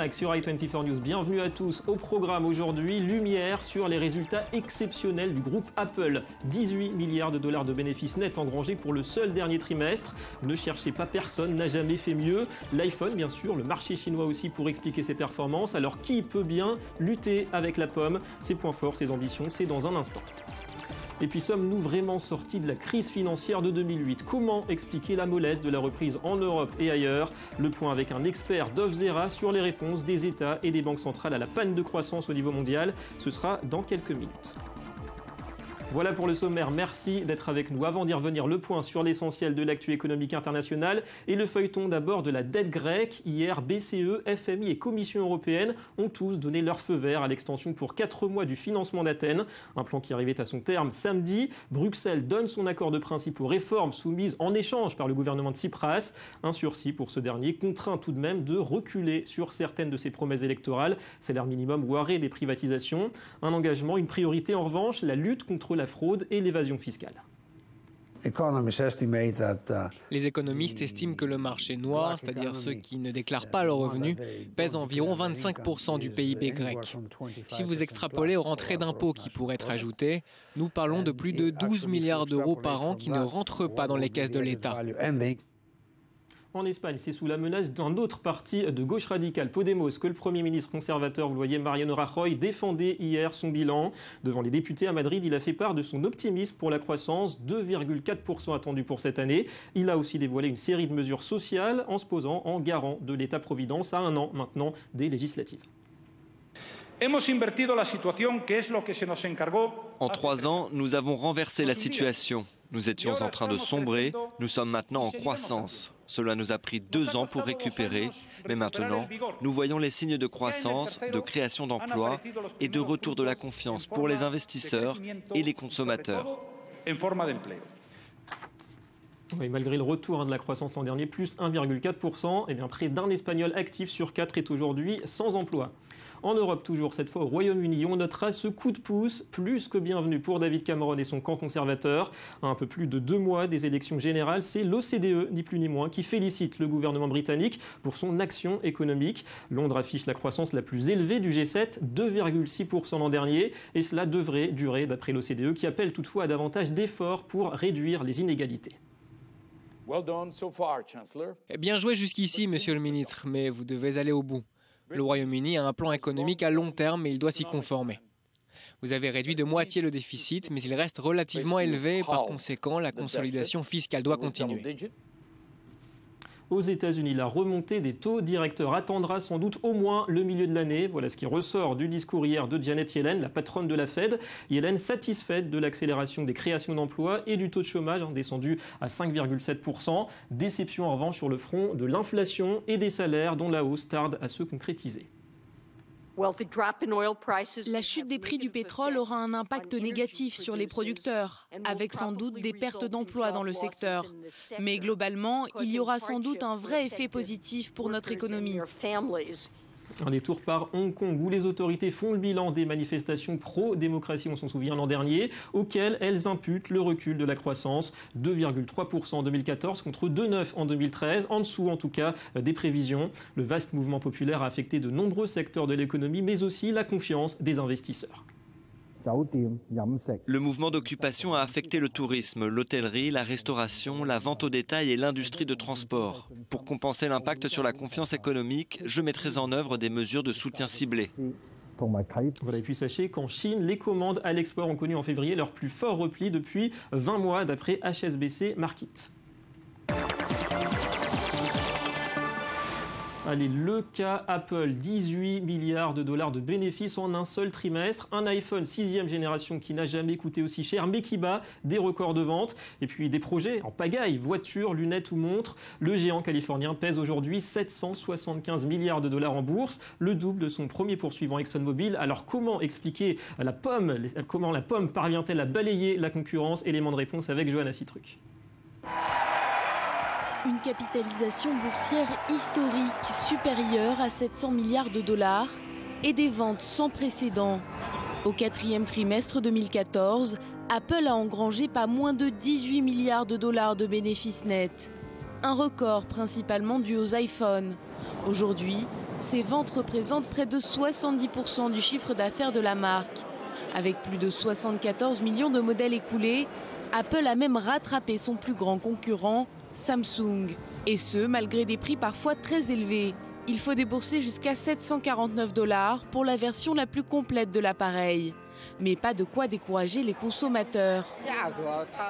Max sur i24 News. Bienvenue à tous. Au programme aujourd'hui, lumière sur les résultats exceptionnels du groupe Apple. 18 milliards de dollars de bénéfices nets engrangés pour le seul dernier trimestre. Ne cherchez pas, personne n'a jamais fait mieux. L'iPhone, bien sûr, le marché chinois aussi pour expliquer ses performances. Alors qui peut bien lutter avec la pomme? Ses points forts, ses ambitions, c'est dans un instant. Et puis sommes-nous vraiment sortis de la crise financière de 2008? Comment expliquer la mollesse de la reprise en Europe et ailleurs? Le point avec un expert d'Ovzera sur les réponses des États et des banques centrales à la panne de croissance au niveau mondial. Ce sera dans quelques minutes. Voilà pour le sommaire, merci d'être avec nous. Avant d'y revenir, le point sur l'essentiel de l'actu économique internationale et le feuilleton d'abord de la dette grecque. Hier, BCE, FMI et Commission européenne ont tous donné leur feu vert à l'extension pour 4 mois du financement d'Athènes. Un plan qui arrivait à son terme samedi. Bruxelles donne son accord de principe aux réformes soumises en échange par le gouvernement de Tsipras. Un sursis pour ce dernier, contraint tout de même de reculer sur certaines de ses promesses électorales, salaire minimum ou arrêt des privatisations. Un engagement, une priorité en revanche, la lutte contre la fraude et l'évasion fiscale. Les économistes estiment que le marché noir, c'est-à-dire ceux qui ne déclarent pas leurs revenus, pèse environ 25% du PIB grec. Si vous extrapolez aux rentrées d'impôts qui pourraient être ajoutées, nous parlons de plus de 12 milliards d'euros par an qui ne rentrent pas dans les caisses de l'État. En Espagne, c'est sous la menace d'un autre parti de gauche radicale, Podemos, que le Premier ministre conservateur, vous le voyez, Mariano Rajoy, défendait hier son bilan. Devant les députés à Madrid, il a fait part de son optimisme pour la croissance, 2,4% attendu pour cette année. Il a aussi dévoilé une série de mesures sociales en se posant en garant de l'État-providence à 1 an maintenant des législatives. En 3 ans, nous avons renversé la situation. Nous étions en train de sombrer, nous sommes maintenant en croissance. Cela nous a pris 2 ans pour récupérer, mais maintenant, nous voyons les signes de croissance, de création d'emplois et de retour de la confiance pour les investisseurs et les consommateurs. Oui, malgré le retour de la croissance l'an dernier, plus 1,4%, et bien près d'un Espagnol actif sur 4 est aujourd'hui sans emploi. En Europe, toujours cette fois au Royaume-Uni, on notera ce coup de pouce plus que bienvenu pour David Cameron et son camp conservateur. À un peu plus de 2 mois des élections générales, c'est l'OCDE, ni plus ni moins, qui félicite le gouvernement britannique pour son action économique. Londres affiche la croissance la plus élevée du G7, 2,6% l'an dernier, et cela devrait durer d'après l'OCDE, qui appelle toutefois à davantage d'efforts pour réduire les inégalités. Bien joué jusqu'ici, monsieur le ministre, mais vous devez aller au bout. Le Royaume-Uni a un plan économique à long terme et il doit s'y conformer. Vous avez réduit de moitié le déficit, mais il reste relativement élevé et par conséquent, la consolidation fiscale doit continuer. Aux États-Unis, la remontée des taux directeurs attendra sans doute au moins le milieu de l'année. Voilà ce qui ressort du discours hier de Janet Yellen, la patronne de la Fed. Yellen satisfaite de l'accélération des créations d'emplois et du taux de chômage descendu à 5,7%. Déception en revanche sur le front de l'inflation et des salaires dont la hausse tarde à se concrétiser. La chute des prix du pétrole aura un impact négatif sur les producteurs, avec sans doute des pertes d'emplois dans le secteur. Mais globalement, il y aura sans doute un vrai effet positif pour notre économie. Un détour par Hong Kong, où les autorités font le bilan des manifestations pro-démocratie, on s'en souvient l'an dernier, auxquelles elles imputent le recul de la croissance, 2,3% en 2014 contre 2,9% en 2013, en dessous en tout cas des prévisions. Le vaste mouvement populaire a affecté de nombreux secteurs de l'économie, mais aussi la confiance des investisseurs. Le mouvement d'occupation a affecté le tourisme, l'hôtellerie, la restauration, la vente au détail et l'industrie de transport. Pour compenser l'impact sur la confiance économique, je mettrai en œuvre des mesures de soutien ciblées. Voilà, et puis sachez qu'en Chine, les commandes à l'export ont connu en février leur plus fort repli depuis 20 mois, d'après HSBC Markit. Allez, le cas Apple, 18 milliards de dollars de bénéfices en un seul trimestre. Un iPhone 6e génération qui n'a jamais coûté aussi cher, mais qui bat des records de vente. Et puis des projets en pagaille, voitures, lunettes ou montres. Le géant californien pèse aujourd'hui 775 milliards de dollars en bourse, le double de son premier poursuivant ExxonMobil. Alors comment expliquer comment la pomme parvient-elle à balayer la concurrence? Élément de réponse avec Johanna Citruc. Une capitalisation boursière historique supérieure à 700 milliards de dollars et des ventes sans précédent. Au 4e trimestre 2014, Apple a engrangé pas moins de 18 milliards de dollars de bénéfices nets. Un record principalement dû aux iPhones. Aujourd'hui, Ces ventes représentent près de 70% du chiffre d'affaires de la marque. Avec plus de 74 millions de modèles écoulés, Apple a même rattrapé son plus grand concurrent, Samsung. Et ce, malgré des prix parfois très élevés. Il faut débourser jusqu'à 749 $ pour la version la plus complète de l'appareil. Mais pas de quoi décourager les consommateurs.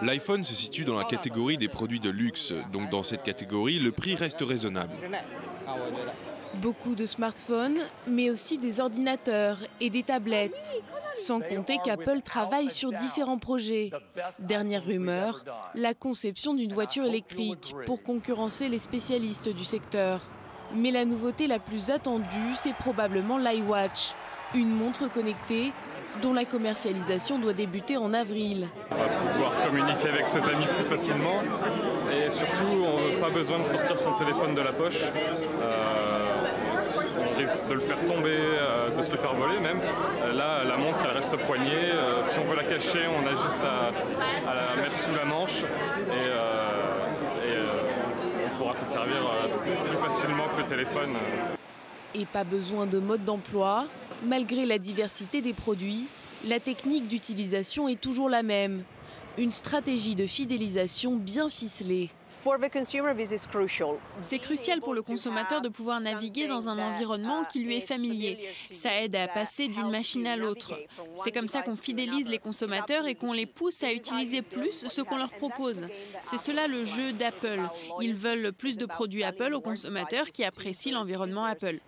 L'iPhone se situe dans la catégorie des produits de luxe, donc dans cette catégorie, le prix reste raisonnable. Beaucoup de smartphones, mais aussi des ordinateurs et des tablettes. Sans compter qu'Apple travaille sur différents projets. Dernière rumeur, la conception d'une voiture électrique pour concurrencer les spécialistes du secteur. Mais la nouveauté la plus attendue, c'est probablement l'iWatch, une montre connectée dont la commercialisation doit débuter en avril. On va pouvoir communiquer avec ses amis plus facilement et surtout on n'a pas besoin de sortir son téléphone de la poche. On risque de le faire tomber, de se le faire voler même. Là la montre elle reste au poignet. Si on veut la cacher on a juste à la mettre sous la manche et on pourra se servir plus facilement que le téléphone. Et pas besoin de mode d'emploi. Malgré la diversité des produits, la technique d'utilisation est toujours la même. Une stratégie de fidélisation bien ficelée. C'est crucial pour le consommateur de pouvoir naviguer dans un environnement qui lui est familier. Ça aide à passer d'une machine à l'autre. C'est comme ça qu'on fidélise les consommateurs et qu'on les pousse à utiliser plus ce qu'on leur propose. C'est cela le jeu d'Apple. Ils veulent plus de produits Apple aux consommateurs qui apprécient l'environnement Apple.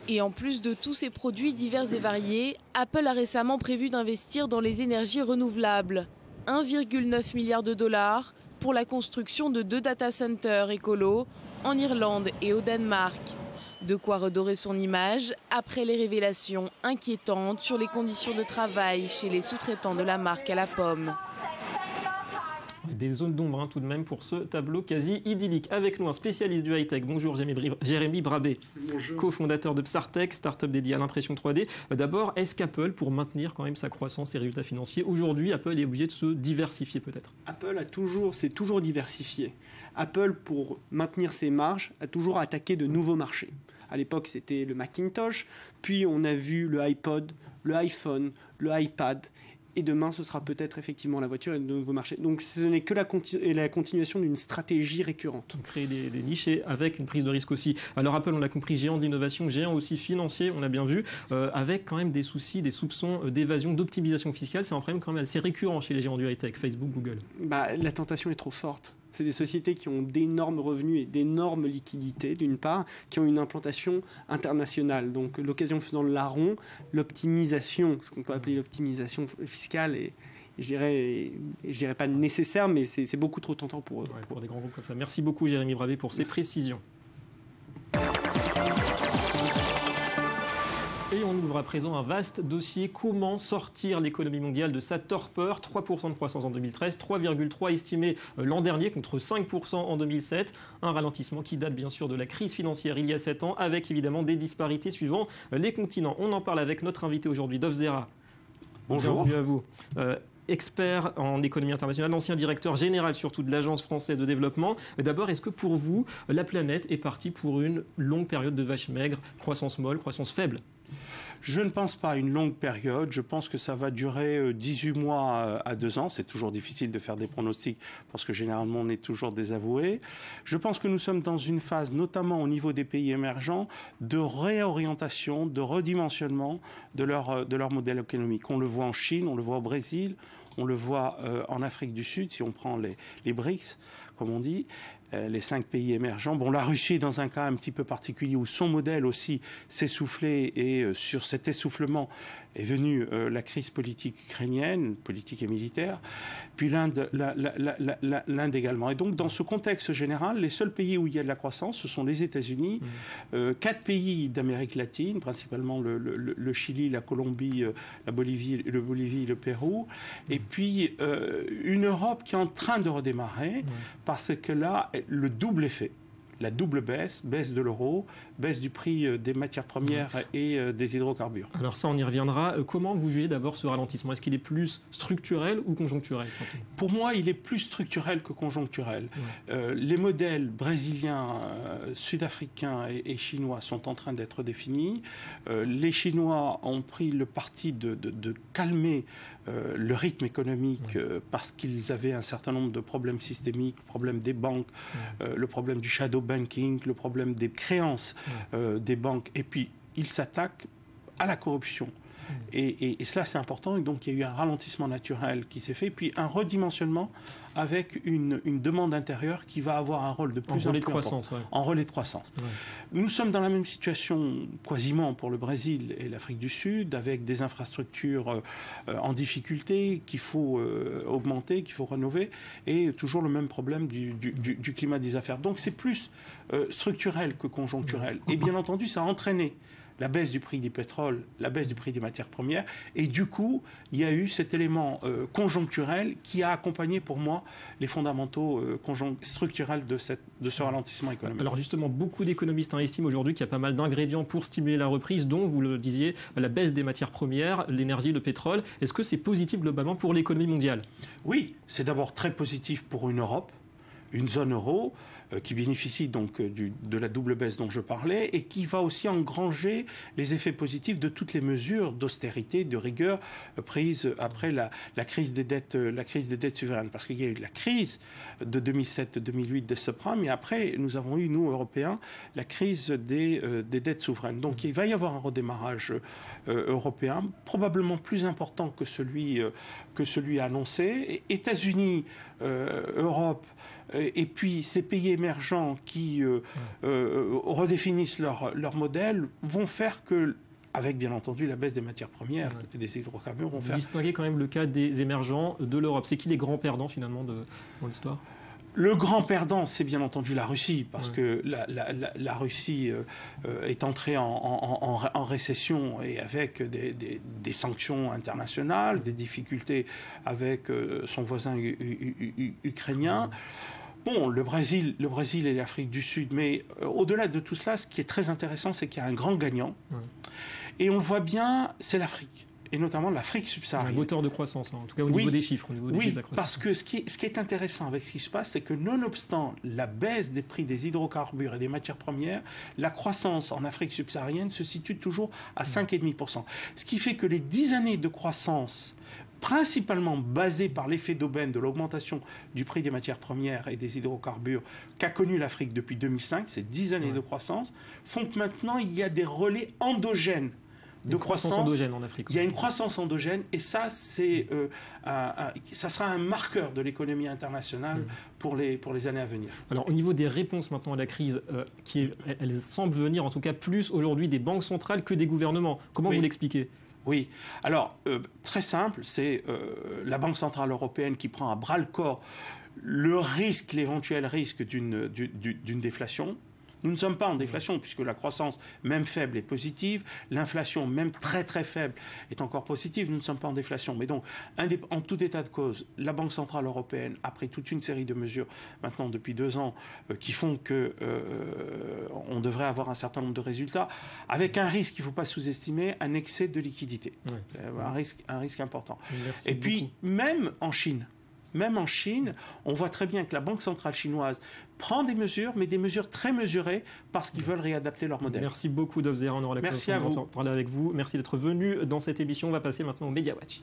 Et en plus de tous ces produits divers et variés, Apple a récemment prévu d'investir dans les énergies renouvelables. 1,9 milliard $ pour la construction de 2 data centers écolos en Irlande et au Danemark. De quoi redorer son image après les révélations inquiétantes sur les conditions de travail chez les sous-traitants de la marque à la pomme. Des zones d'ombre tout de même pour ce tableau quasi idyllique. Avec nous un spécialiste du high-tech. Bonjour Jérémy Brabé, cofondateur de Psartech, start-up dédiée à l'impression 3D. D'abord, est-ce qu'Apple, pour maintenir quand même sa croissance et résultats financiers, aujourd'hui Apple est obligé de se diversifier peut-être? Apple s'est toujours diversifié. Apple, pour maintenir ses marges, a toujours attaqué de nouveaux marchés. À l'époque, c'était le Macintosh, puis on a vu le iPod, le iPhone, le iPad. Et demain, ce sera peut-être effectivement la voiture et de nouveaux marchés. Donc ce n'est que la continuation d'une stratégie récurrente. Créer des niches et avec une prise de risque aussi. Alors Apple, on l'a compris, géant de l'innovation, géant aussi financier, on l'a bien vu, avec quand même des soucis, des soupçons d'évasion, d'optimisation fiscale. C'est un problème quand même assez récurrent chez les géants du high-tech, Facebook, Google. La tentation est trop forte. C'est des sociétés qui ont d'énormes revenus et d'énormes liquidités, d'une part, qui ont une implantation internationale. Donc, l'occasion faisant le larron, l'optimisation, ce qu'on peut appeler l'optimisation fiscale, est, je dirais pas nécessaire, mais c'est beaucoup trop tentant pour eux. Pour des grands groupes comme ça. Merci beaucoup, Jérémy Brabé, pour ces précisions. Et on ouvre à présent un vaste dossier. Comment sortir l'économie mondiale de sa torpeur? 3% de croissance en 2013, 3,3% estimé l'an dernier contre 5% en 2007. Un ralentissement qui date bien sûr de la crise financière il y a 7 ans, avec évidemment des disparités suivant les continents. On en parle avec notre invité aujourd'hui, Dov Zera. Bonjour. Bienvenue à vous. Expert en économie internationale, ancien directeur général surtout de l'Agence française de développement. D'abord, est-ce que pour vous, la planète est partie pour une longue période de vache maigre, croissance molle, croissance faible? Je ne pense pas à une longue période. Je pense que ça va durer 18 mois à 2 ans. C'est toujours difficile de faire des pronostics parce que généralement on est toujours désavoué. Je pense que nous sommes dans une phase, notamment au niveau des pays émergents, de réorientation, de redimensionnement de leur modèle économique. On le voit en Chine, on le voit au Brésil, on le voit en Afrique du Sud, si on prend les BRICS, comme on dit, les 5 pays émergents. Bon, la Russie est dans un cas un petit peu particulier où son modèle aussi s'est essoufflé et sur cet essoufflement est venue la crise politique ukrainienne, politique et militaire, puis l'Inde également. Et donc, dans ce contexte général, les seuls pays où il y a de la croissance, ce sont les États-Unis, 4 pays d'Amérique latine, principalement le Chili, la Colombie, la Bolivie, le Pérou, et puis une Europe qui est en train de redémarrer, parce que là, le double effet. la double baisse de l'euro, baisse du prix des matières premières et des hydrocarbures. Alors ça, on y reviendra. Comment vous jugez d'abord ce ralentissement? Est-ce qu'il est plus structurel ou conjoncturel? Pour moi, il est plus structurel que conjoncturel. Les modèles brésiliens, sud-africains et chinois sont en train d'être définis. Les Chinois ont pris le parti de calmer le rythme économique parce qu'ils avaient un certain nombre de problèmes systémiques, le problème des banques, le problème du shadow banking, le problème des créances des banques, et puis ils s'attaquent à la corruption. Et cela, c'est important. Et donc, il y a eu un ralentissement naturel qui s'est fait, puis un redimensionnement avec une demande intérieure qui va avoir un rôle de plus en plus important. En relais de croissance. Nous sommes dans la même situation quasiment pour le Brésil et l'Afrique du Sud, avec des infrastructures en difficulté qu'il faut augmenter, qu'il faut rénover, et toujours le même problème du climat des affaires. Donc, c'est plus structurel que conjoncturel. Et bien entendu, ça a entraîné la baisse du prix du pétrole, la baisse du prix des matières premières. Et du coup, il y a eu cet élément conjoncturel qui a accompagné pour moi les fondamentaux structurels de ce ralentissement économique. Alors justement, beaucoup d'économistes estiment aujourd'hui qu'il y a pas mal d'ingrédients pour stimuler la reprise, dont, vous le disiez, la baisse des matières premières, l'énergie, le pétrole. Est-ce que c'est positif globalement pour l'économie mondiale? Oui, c'est d'abord très positif pour une Europe, une zone euro, qui bénéficie donc de la double baisse dont je parlais et qui va aussi engranger les effets positifs de toutes les mesures d'austérité, de rigueur prises après la crise des dettes souveraines. Parce qu'il y a eu la crise de 2007-2008 des subprimes, mais après nous avons eu, nous Européens, la crise des dettes souveraines. Donc il va y avoir un redémarrage européen, probablement plus important que celui annoncé. États-Unis, Europe, et puis ces pays émergents qui redéfinissent leur modèle vont faire que, avec bien entendu la baisse des matières premières et des hydrocarbures, vont faire... Distinguer quand même le cas des émergents de l'Europe. C'est qui les grands perdants finalement dans l'histoire? Le grand perdant, c'est bien entendu la Russie, parce que la Russie est entrée en récession et avec des sanctions internationales, des difficultés avec son voisin ukrainien. Bon, le Brésil et l'Afrique du Sud, mais au-delà de tout cela, ce qui est très intéressant, c'est qu'il y a un grand gagnant. Et on le voit bien, c'est l'Afrique. Et notamment l'Afrique subsaharienne. Un moteur de croissance, en tout cas au niveau des chiffres. Parce que ce qui est intéressant avec ce qui se passe, c'est que nonobstant la baisse des prix des hydrocarbures et des matières premières, la croissance en Afrique subsaharienne se situe toujours à 5,5%. Ce qui fait que les 10 années de croissance, principalement basées par l'effet d'aubaine de l'augmentation du prix des matières premières et des hydrocarbures qu'a connu l'Afrique depuis 2005, ces 10 années de croissance, font que maintenant il y a des relais endogènes de croissance endogène en Afrique. Il y a une croissance endogène et ça, ça sera un marqueur de l'économie internationale pour les années à venir. Alors au niveau des réponses maintenant à la crise, elles semblent venir en tout cas plus aujourd'hui des banques centrales que des gouvernements. Comment vous l'expliquez ? Oui, alors très simple, c'est la Banque Centrale Européenne qui prend à bras-le-corps l'éventuel risque d'une déflation. Nous ne sommes pas en déflation puisque la croissance, même faible, est positive. L'inflation, même très très faible, est encore positive. Nous ne sommes pas en déflation. Mais donc, en tout état de cause, la Banque Centrale Européenne a pris toute une série de mesures maintenant depuis 2 ans qui font qu'on devrait avoir un certain nombre de résultats avec un risque qu'il ne faut pas sous-estimer, un excès de liquidité. Oui. Un risque important. Merci Et puis, même en Chine, on voit très bien que la Banque centrale chinoise prend des mesures, mais des mesures très mesurées parce qu'ils veulent réadapter leur modèle. Merci beaucoup, Dov Zehra. On aura l'occasion de parler avec vous. Merci d'être venu dans cette émission. On va passer maintenant au Media Watch.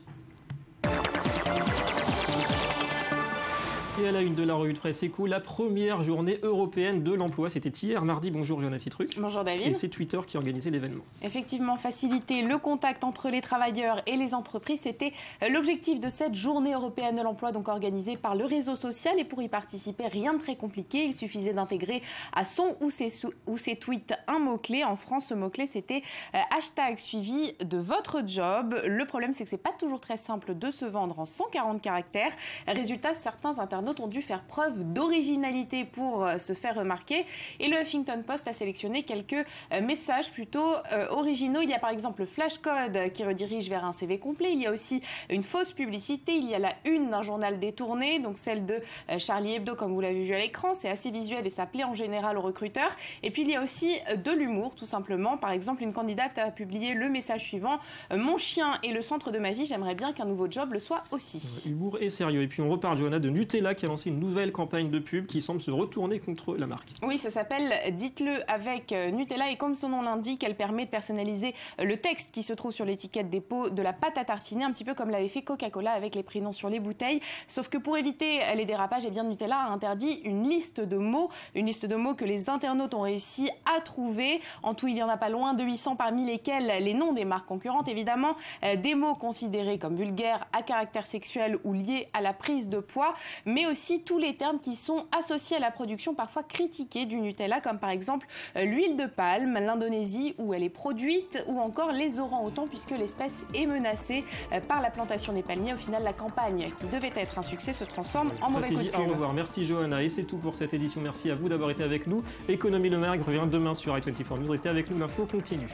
Et à la une de la revue de presse Écho, la première journée européenne de l'emploi. C'était hier, mardi. Bonjour, Johanna Citruc. Bonjour, David. Et c'est Twitter qui organisait l'événement. Effectivement, faciliter le contact entre les travailleurs et les entreprises, c'était l'objectif de cette journée européenne de l'emploi, donc organisée par le réseau social. Et pour y participer, rien de très compliqué. Il suffisait d'intégrer à son ou ses tweets un mot-clé. En France, ce mot-clé, c'était hashtag suivi de votre job. Le problème, c'est que c'est pas toujours très simple de se vendre en 140 caractères. Résultat, certains internautes internautes ont dû faire preuve d'originalité pour se faire remarquer. Et le Huffington Post a sélectionné quelques messages plutôt originaux. Il y a par exemple le flashcode qui redirige vers un CV complet. Il y a aussi une fausse publicité. Il y a la une d'un journal détourné, donc celle de Charlie Hebdo, comme vous l'avez vu à l'écran. C'est assez visuel et ça plaît en général aux recruteurs. Et puis il y a aussi de l'humour, tout simplement. Par exemple, une candidate a publié le message suivant: mon chien est le centre de ma vie, j'aimerais bien qu'un nouveau job le soit aussi. Humour et sérieux. Et puis on reparle, Johanna, de Nutella qui a lancé une nouvelle campagne de pub qui semble se retourner contre la marque. Oui, ça s'appelle Dites-le avec Nutella et comme son nom l'indique, elle permet de personnaliser le texte qui se trouve sur l'étiquette des pots de la pâte à tartiner, un petit peu comme l'avait fait Coca-Cola avec les prénoms sur les bouteilles. Sauf que pour éviter les dérapages, eh bien Nutella a interdit une liste de mots que les internautes ont réussi à trouver. En tout, il y en a pas loin de 800, parmi lesquels les noms des marques concurrentes, évidemment, des mots considérés comme vulgaires, à caractère sexuel ou liés à la prise de poids, mais aussi tous les termes qui sont associés à la production parfois critiquée du Nutella, comme par exemple l'huile de palme, l'Indonésie où elle est produite, ou encore les orang-outans puisque l'espèce est menacée par la plantation des palmiers. Au final, la campagne qui devait être un succès se transforme en mauvais coup de pub. Au revoir. Merci Johanna. Et c'est tout pour cette édition. Merci à vous d'avoir été avec nous. Économie Le Mergue revient demain sur i24 News. Restez avec nous, l'info continue.